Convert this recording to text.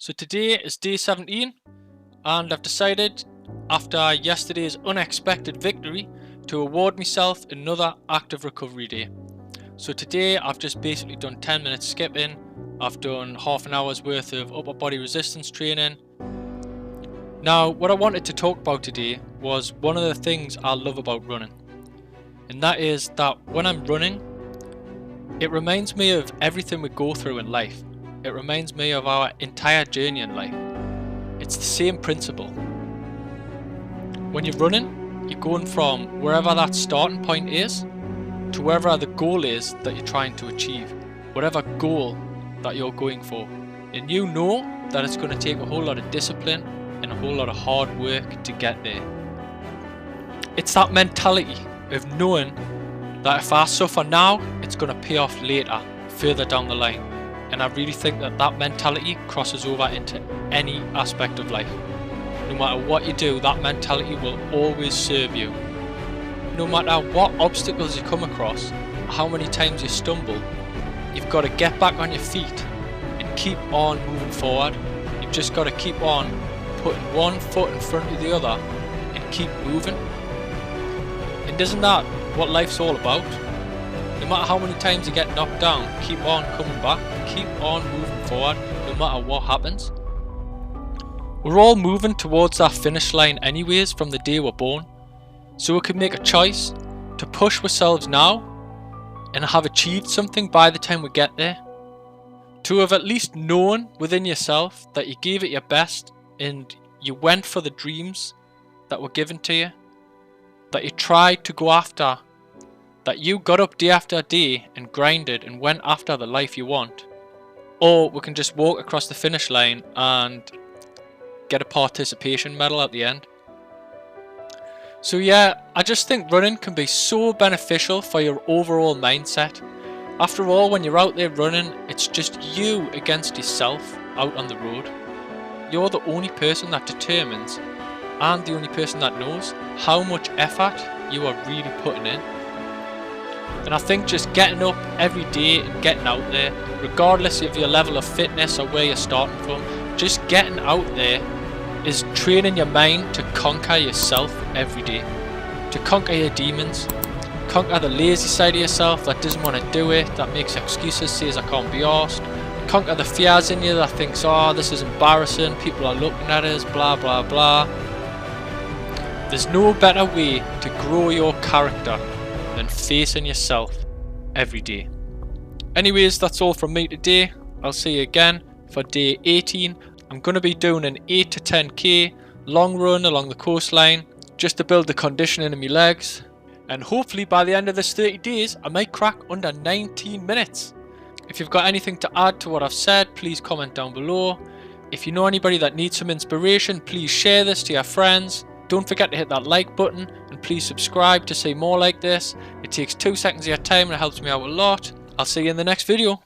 So today is day 17 and I've decided after yesterday's unexpected victory to award myself another active recovery day. So today I've just basically done 10 minutes skipping, I've done half an hour's worth of upper body resistance training. Now what I wanted to talk about today was one of the things I love about running, and that is that when I'm running, it reminds me of everything we go through in life. It reminds me of our entire journey in life. It's the same principle. When you're running, you're going from wherever that starting point is to wherever the goal is that you're trying to achieve, whatever goal that you're going for. And you know that it's going to take a whole lot of discipline and a whole lot of hard work to get there. It's that mentality of knowing that if I suffer now, it's going to pay off later, further down the line. And I really think that that mentality crosses over into any aspect of life. No matter what you do, that mentality will always serve you. No matter what obstacles you come across, how many times you stumble, you've got to get back on your feet and keep on moving forward. You've just got to keep on putting one foot in front of the other and keep moving. And isn't that what life's all about? No matter how many times you get knocked down, keep on coming back, keep on moving forward, no matter what happens. We're all moving towards that finish line anyways from the day we're born, so we can make a choice to push ourselves now and have achieved something by the time we get there. To have at least known within yourself that you gave it your best and you went for the dreams that were given to you, that you tried to go after, that you got up day after day and grinded and went after the life you want. Or we can just walk across the finish line and get a participation medal at the end. So yeah, I just think running can be so beneficial for your overall mindset. After all, when you're out there running, it's just you against yourself out on the road. You're the only person that determines and the only person that knows how much effort you are really putting in. And I think just getting up every day and getting out there, regardless of your level of fitness or where you're starting from, just getting out there is training your mind to conquer yourself every day. To conquer your demons, conquer the lazy side of yourself that doesn't want to do it, that makes excuses, says I can't be arsed. Conquer the fears in you that thinks, oh, this is embarrassing, people are looking at us, blah blah blah. There's no better way to grow your character than facing yourself every day. Anyways, that's all from me today. I'll see you again for day 18. I'm going to be doing an 8 to 10k long run along the coastline just to build the conditioning in my legs, and hopefully by the end of this 30 days I might crack under 19 minutes. If you've got anything to add to what I've said, please comment down below. If you know anybody that needs some inspiration, please share this to your friends. Don't forget to hit that like button and please subscribe to see more like this. It takes 2 seconds of your time and it helps me out a lot. I'll see you in the next video.